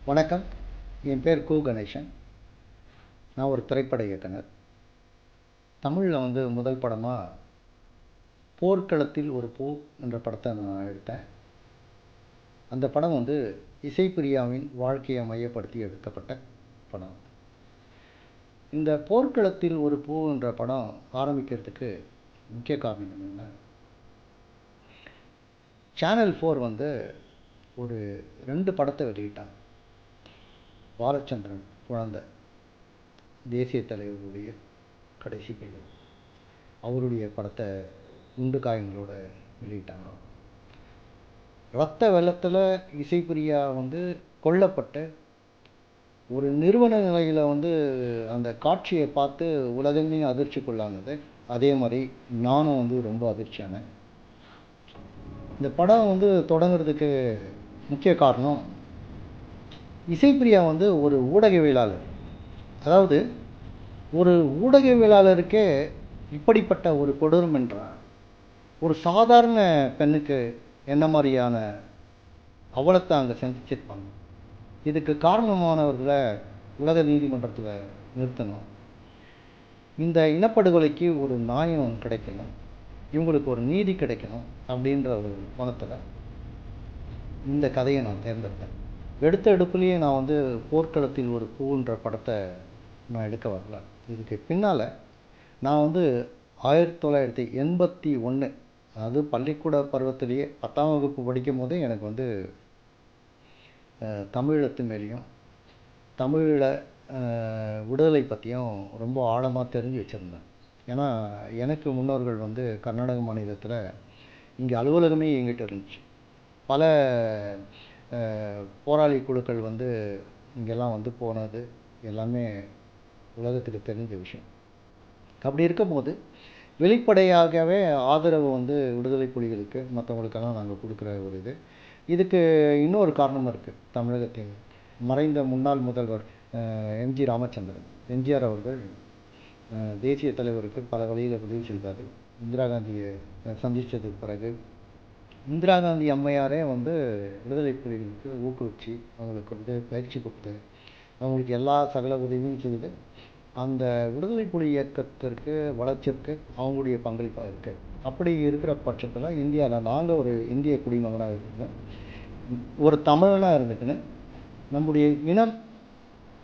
வணக்கம். என் பேர் கு கணேசன். நான் ஒரு திரைப்பட இயக்குனர். தமிழில் முதல் படமாக போர்க்களத்தில் ஒரு பூ என்ற படத்தை நான் எடுத்தேன். அந்த படம் இசைப்பிரியாவின் வாழ்க்கையை மையப்படுத்தி எடுக்கப்பட்ட படம். இந்த போர்க்களத்தில் ஒரு பூ என்ற படம் ஆரம்பிக்கிறதுக்கு முக்கிய காரணம் என்னென்னா, சேனல் 4 ஒரு 2 படத்தை வெளியிட்டாங்க. பாலச்சந்திரன் குழந்தை, தேசிய தலைவருடைய கடைசி பிள்ளை, அவருடைய படத்தை குண்டு காயங்களோட வெளியிட்டாங்க. ரத்த வெள்ளத்தில் இசைப்பிரியா கொல்லப்பட்ட ஒரு நிறுவன நிலையில் அந்த காட்சியை பார்த்து உலகமே அதிர்ச்சிக்குள்ளானது. அதே மாதிரி நானும் ரொம்ப அதிர்ச்சியானேன். இந்த படம் தொடங்குறதுக்கு முக்கிய காரணம், இசைப்பிரியா ஒரு ஊடகவியலாளர். அதாவது ஒரு ஊடகவியலாளருக்கே இப்படிப்பட்ட ஒரு கொடூரம் என்றால், ஒரு சாதாரண பெண்ணுக்கு என்ன மாதிரியான அவலத்தை அங்கே செஞ்சிருப்பாங்க. இதுக்கு காரணமானவர்களை உலக நீதிமன்றத்தில் நிறுத்தணும். இந்த இனப்படுகொலைக்கு ஒரு நியாயம் கிடைக்கணும், இவங்களுக்கு ஒரு நீதி கிடைக்கணும் அப்படின்ற ஒரு கோணத்தில் இந்த கதையை நான் தேர்ந்தெடுத்தேன். எடுத்த எடுப்புலேயே நான் போர்க்களத்தில் ஒரு பூன்ற படத்தை நான் எடுக்க வரல. இதுக்கு பின்னால் நான் 1981, அதாவது பள்ளிக்கூட பருவத்திலேயே 10ஆம் வகுப்பு படிக்கும் போதே எனக்கு தமிழத்து மேலேயும் தமிழில் விடுதலை பற்றியும் ரொம்ப ஆழமாக தெரிஞ்சு வச்சுருந்தேன். ஏன்னா எனக்கு முன்னோர்கள் கர்நாடக மாநிலத்தில் இங்கே அலுவலகமே எங்கிட்ட இருந்துச்சு. பல போராளி குழுக்கள் இங்கெல்லாம் போனது எல்லாமே உலகத்துக்கு தெரிஞ்ச விஷயம். அப்படி இருக்கும்போது வெளிப்படையாகவே ஆதரவு விடுதலை புலிகளுக்கு மற்றவங்களுக்கெல்லாம் நாங்கள் கொடுக்குற ஒரு இதுக்கு இன்னொரு காரணம் இருக்குது. தமிழகத்தின் மறைந்த முன்னாள் முதல்வர் எம்ஜி ராமச்சந்திரன், எம்ஜிஆர் அவர்கள் தேசிய தலைவருக்கு பல வழியில் உதவி செய்தார். இந்திரா காந்தியை சந்தித்ததுக்கு பிறகு இந்திரா காந்தி அம்மையாரே விடுதலை புலிகளுக்கு ஊக்குவிச்சு அவங்களுக்கு பயிற்சி கொடுத்து அவங்களுக்கு எல்லா சகல உதவியும் செய்து அந்த விடுதலை புலி இயக்கத்திற்கு வளர்ச்சிக்கு அவங்களுடைய பங்களிப்பாக இருக்குது. அப்படி இருக்கிற பட்சத்தில் இந்தியாவில் நாங்கள் ஒரு இந்திய குடிமகனாக இருக்குங்க, ஒரு தமிழனாக இருந்துக்குன்னு நம்முடைய இனம்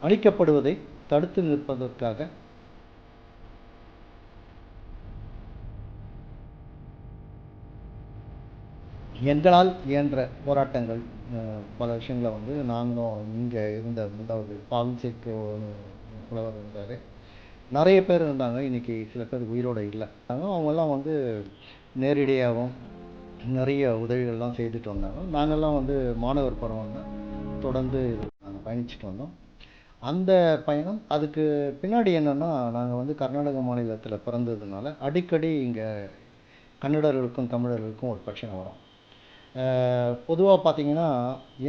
அழிக்கப்படுவதை தடுத்து நிற்பதற்காக எங்களால் இயன்ற போராட்டங்கள், பல விஷயங்களை நாங்களும் இங்கே இருந்த முதலாவது பால்சேக்கு புலவர் இருந்தார், நிறைய பேர் இருந்தாங்க. இன்றைக்கி சில பேர் உயிரோடு இல்லை. அவங்கெல்லாம் நேரடியாகவும் நிறைய உதவிகள்லாம் செய்துட்டு வந்தாங்க. நாங்கள்லாம் மாணவர் பருவம் தொடர்ந்து நாங்கள் பயணிச்சுட்டு வந்தோம். அந்த பயணம் அதுக்கு பின்னாடி என்னென்னா, நாங்கள் கர்நாடக மாநிலத்தில் பிறந்ததுனால அடிக்கடி இங்கே கன்னடர்களுக்கும் தமிழர்களுக்கும் ஒரு பிரச்சனை வரும். பொதுவாக பார்த்திங்கன்னா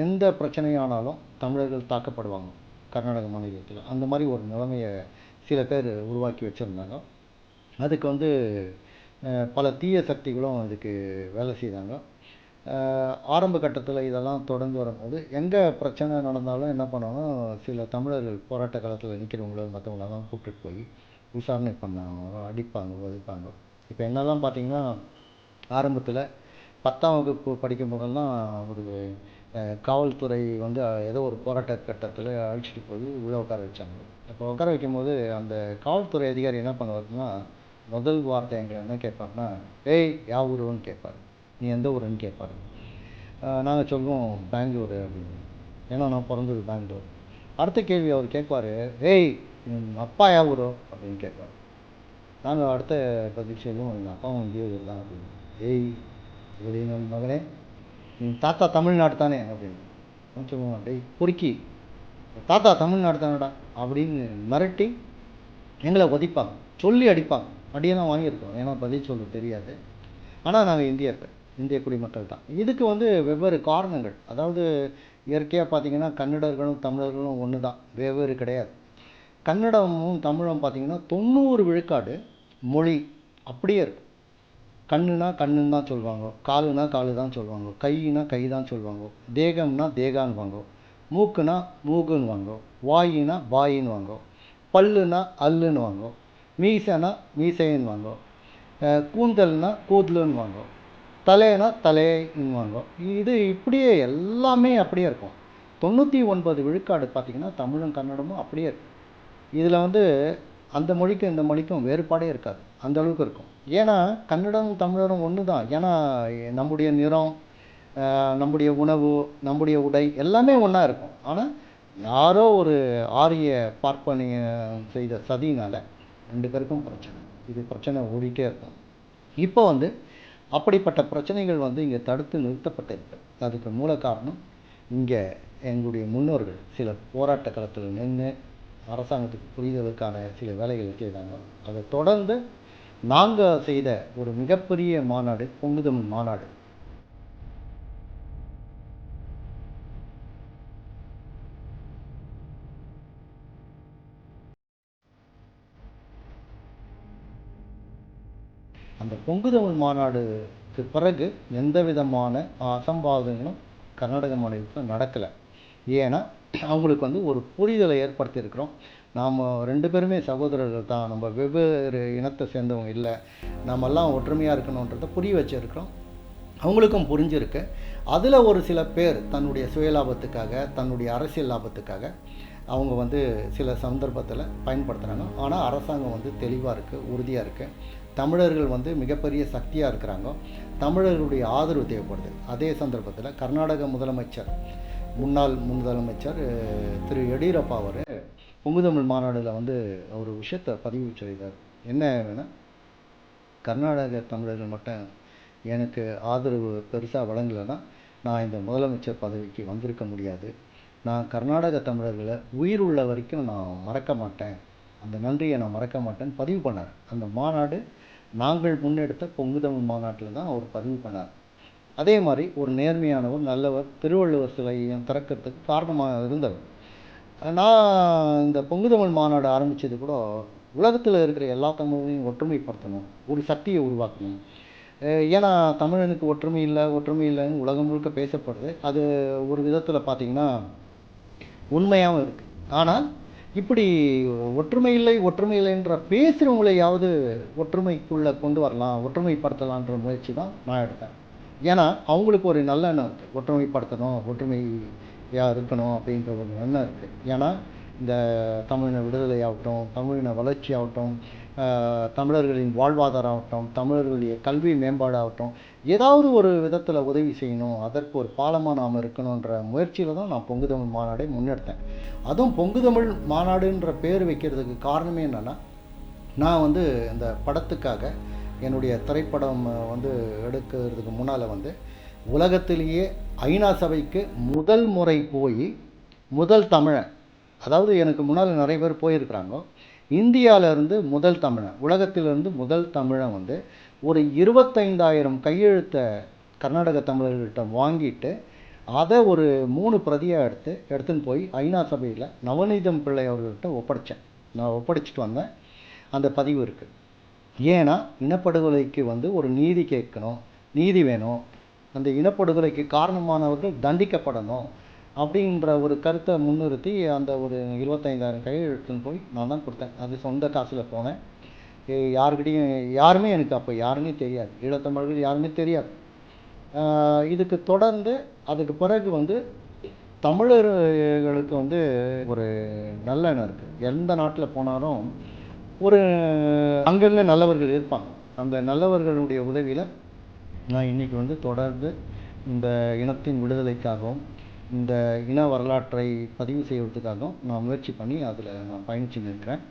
எந்த பிரச்சனையானாலும் தமிழர்கள் தாக்கப்படுவாங்க கர்நாடக மாநிலத்தில். அந்த மாதிரி ஒரு நிலைமையை சில பேர் உருவாக்கி வச்சுருந்தாங்க. அதுக்கு பல தீய சக்திகளும் அதுக்கு வேலை செய்தாங்க. ஆரம்ப கட்டத்தில் இதெல்லாம் தொடர்ந்து வரும்போது எங்கே பிரச்சனை நடந்தாலும் என்ன பண்ணோன்னா, சில தமிழர்கள் போராட்ட காலத்தில் நிற்கிறவங்கள மற்றவங்களெல்லாம் கூப்பிட்டு போய் விசாரணை பண்ணாங்க, அடிப்பாங்க, வதைப்பாங்க. இப்போ என்ன தான் பார்த்திங்கன்னா, ஆரம்பத்தில் 10ஆம் வகுப்பு படிக்கும் போதெல்லாம் ஒரு காவல்துறை ஏதோ ஒரு போராட்ட கட்டத்தில் அழைச்சிட்டு போய் உள்ளே உட்கார வச்சாங்க. அப்போ உட்கார வைக்கும்போது அந்த காவல்துறை அதிகாரி என்ன பண்ணுவாருன்னா, முதல் வார்த்தை எங்களை என்ன கேட்பாருன்னா, ஏய் யா ஊருன்னு கேட்பார். நீ எந்த ஊருன்னு கேட்பார். நாங்கள் சொல்லுவோம் பெங்களூரு அப்படின்னு, ஏன்னா நான் பிறந்தது பெங்களூர். அடுத்த கேள்வி அவர் கேட்பார், ஏய் அப்பா யா ஊரோ அப்படின்னு கேட்பார். நாங்கள் அடுத்த பதில் சொல்லுவோம், எங்கள் அப்பாவும் இந்திய ஊர் தான் அப்படின்னு. ஏய் அப்படின்னு, மகனே தாத்தா தமிழ்நாடு தானே அப்படின்னு சொல்லுவோம். டேய் பொறுக்கி, தாத்தா தமிழ்நாடு தானடா அப்படின்னு மிரட்டி எங்களை ஒதிப்பாங்க, சொல்லி அடிப்பாங்க. அடியெல்லாம் வாங்கியிருக்கோம், ஏன்னா பதில் சொல்ல தெரியாது. ஆனால் நாங்கள் இந்திய குடிமக்கள் தான். இதுக்கு வெவ்வேறு காரணங்கள். அதாவது இயற்கையாக பார்த்திங்கன்னா கன்னடர்களும் தமிழர்களும் ஒன்று தான், வெவ்வேறு கிடையாது. கன்னடமும் தமிழும் பார்த்திங்கன்னா 90 விழுக்காடு மொழி அப்படியே இருக்கும். கண்ணுனா கண்ணுன்னு தான் சொல்லுவாங்க, காலுனா காலு தான் சொல்லுவாங்க, கைனா கை தான் சொல்லுவாங்க, தேகம்னா தேகான்வாங்க, மூக்குனா மூகுன்னு வாங்கோ, வாயினா வாயின்னு வாங்கோ, பல்லுனா அல்லுன்னு வாங்கோ, மீசைனா மீசைன்னு வாங்கோ, கூந்தல்னா கூதலுன்னு வாங்கோ, தலைனா தலைன்னு வாங்கோ. இது இப்படியே எல்லாமே அப்படியே இருக்கும். 99 விழுக்காடு பார்த்தீங்கன்னா தமிழும் கன்னடமும் அப்படியே இருக்கும். இதில் வந்து அந்த மொழிக்கும் இந்த மொழிக்கும் வேறுபாடே இருக்காது, அந்த அளவுக்கு இருக்கும். ஏன்னா கன்னடம் தமிழரும் ஒன்று தான். ஏன்னா நம்முடைய நிறம், நம்முடைய உணவு, நம்முடைய உடை எல்லாமே ஒன்றா இருக்கும். ஆனால் யாரோ ஒரு ஆரிய பார்ப்பனிய செய்த சதியினால் 2 பேருக்கும் பிரச்சனை. இது பிரச்சனை ஓடிட்டே இருக்கும். இப்போ வந்து அப்படிப்பட்ட பிரச்சனைகள் வந்து இங்கே தடுத்து நிறுத்தப்பட்டிருக்கு. அதுக்கு மூல காரணம் இங்கே எங்களுடைய முன்னோர்கள் சில போராட்ட களத்தில் நின்று அரசாங்கத்துக்கு புரிதலுக்கான சில வேலைகள் செய்தாங்க. அதை தொடர்ந்து நாங்கள் செய்த ஒரு மிகப்பெரிய மாநாடு பொங்கு தமிழ் மாநாடு. அந்த பொங்கு தமிழ் மாநாடுக்கு பிறகு எந்த விதமான அசம்பாவிதங்களும் கர்நாடக மாநிலத்தில் நடக்கலை. ஏன்னா அவங்களுக்கு வந்து ஒரு புரிதலை ஏற்படுத்தியிருக்கிறோம். நாம் 2 பேருமே சகோதரர்கள் தான், நம்ம வெவ்வேறு இனத்தை சேர்ந்தவங்க இல்லை, நாமெல்லாம் ஒற்றுமையாக இருக்கணுன்றதை புரிய வச்சுருக்கிறோம். அவங்களுக்கும் புரிஞ்சிருக்கு. அதில் ஒரு சில பேர் தன்னுடைய சுயலாபத்துக்காக, தன்னுடைய அரசியல் லாபத்துக்காக அவங்க வந்து சில சந்தர்ப்பத்தில் பயன்படுத்துகிறாங்க. ஆனால் அரசாங்கம் வந்து தெளிவாக இருக்குது, உறுதியாக இருக்குது. தமிழர்கள் வந்து மிகப்பெரிய சக்தியாக இருக்கிறாங்க. தமிழர்களுடைய ஆதரவு தேவைப்படுது. அதே சந்தர்ப்பத்தில் கர்நாடக முதலமைச்சர், முன்னாள் முதலமைச்சர் திரு எடியூரப்பா அவர் பொங்கு தமிழ் மாநாடில் வந்து ஒரு விஷயத்தை பதிவு செய்தார். என்னன்னா, கர்நாடக தமிழர்கள் மட்டும் எனக்கு ஆதரவு பெருசாக வழங்கலைன்னா நான் இந்த முதலமைச்சர் பதவிக்கு வந்திருக்க முடியாது. நான் கர்நாடக தமிழர்களை உயிர் உள்ள வரைக்கும் நான் மறக்க மாட்டேன், அந்த நன்றியை நான் மறக்க மாட்டேன்னு பதிவு பண்ணார். அந்த மாநாடு நாங்கள் முன்னெடுத்த பொங்கு தமிழ் மாநாட்டில் தான் அவர் பதிவு பண்ணார். அதே மாதிரி ஒரு நேர்மையானவர், நல்லவர், திருவள்ளுவர் சிலையை திறக்கிறதுக்கு காரணமாக இருந்தவர். நான் இந்த பொங்கு தமிழ் மாநாடு ஆரம்பித்தது கூட உலகத்தில் இருக்கிற எல்லா தமிழையும் ஒற்றுமைப்படுத்தணும், ஒரு சக்தியை உருவாக்கணும். ஏன்னா தமிழனுக்கு ஒற்றுமை இல்லைன்னு உலகம் முழுக்க பேசப்படுது. அது ஒரு விதத்தில் பார்த்திங்கன்னா உண்மையாகவும் இருக்குது. ஆனால் இப்படி ஒற்றுமை இல்லைன்ற பேசுகிறவங்களையாவது ஒற்றுமைக்குள்ளே கொண்டு வரலாம், ஒற்றுமைப்படுத்தலான்ற முயற்சி தான் நான் எடுத்தேன். ஏன்னா அவங்களுக்கு ஒரு நல்ல எண்ணம் இருக்குது, ஒற்றுமைப்படுத்தணும், ஒற்றுமையாக இருக்கணும் அப்படின்ற ஒரு எண்ணம் இருக்குது. ஏன்னா இந்த தமிழின விடுதலை ஆகட்டும், தமிழின வளர்ச்சி ஆகட்டும், தமிழர்களின் வாழ்வாதாரம் ஆகட்டும், தமிழர்களுடைய கல்வி மேம்பாடாகட்டும், ஏதாவது ஒரு விதத்தில் உதவி செய்யணும், அதற்கு ஒரு பாலமாக நாம் இருக்கணுன்ற முயற்சியில் தான் நான் பொங்கு தமிழ் மாநாடை முன்னெடுத்தேன். அதுவும் பொங்கு தமிழ் மாநாடுன்ற பேர் வைக்கிறதுக்கு காரணமே என்னென்னா, நான் வந்து இந்த படத்துக்காக என்னுடைய திரைப்படம் வந்து எடுக்கிறதுக்கு முன்னால் வந்து உலகத்திலேயே ஐநா சபைக்கு முதல் முறை போய் முதல் தமிழன், அதாவது எனக்கு முன்னால் நிறைய பேர் போயிருக்கிறாங்க, இந்தியாவிலேருந்து முதல் தமிழன், உலகத்திலிருந்து முதல் தமிழன் வந்து ஒரு 25,000 கையெழுத்தை கர்நாடக தமிழர்கள்ட்ட வாங்கிட்டு அதை ஒரு 3 பிரதியாக எடுத்துன்னு போய் ஐநா சபையில் நவநீதம் பிள்ளை அவர்கள்ட்ட ஒப்படைச்சேன். நான் ஒப்படைச்சிட்டு வந்தேன். அந்த பதிவு இருக்குது. ஏன்னா இனப்படுகொலைக்கு வந்து ஒரு நீதி கேட்கணும், நீதி வேணும், அந்த இனப்படுகொலைக்கு காரணமானவர்கள் தண்டிக்கப்படணும் அப்படின்ற ஒரு கருத்தை முன்னிறுத்தி அந்த ஒரு 25,000 கையெழுத்துன்னு போய் நான் தான் கொடுத்தேன். அது சொந்த காசில் போனேன். யாருக்கிட்டையும் யாருமே எனக்கு அப்போ யாருன்னே தெரியாது, ஈழத்தமிழர்கள் யாருன்னே தெரியாது. இதுக்கு தொடர்ந்து அதுக்கு பிறகு வந்து தமிழர்களுக்கு வந்து ஒரு நல்ல எண்ணம் இருக்குது. எந்த நாட்டில் போனாலும் ஒரு அங்கங்கே நல்லவர்கள் இருப்பாங்க. அந்த நல்லவர்களுடைய உதவியில் நான் இன்றைக்கி வந்து தொடர்ந்து இந்த இனத்தின் விடுதலைக்காகவும் இந்த இன வரலாற்றை பதிவு செய்வதற்காகவும் நான் முயற்சி பண்ணி அதில் நான் பயணிச்சுன்னு இருக்கிறேன்.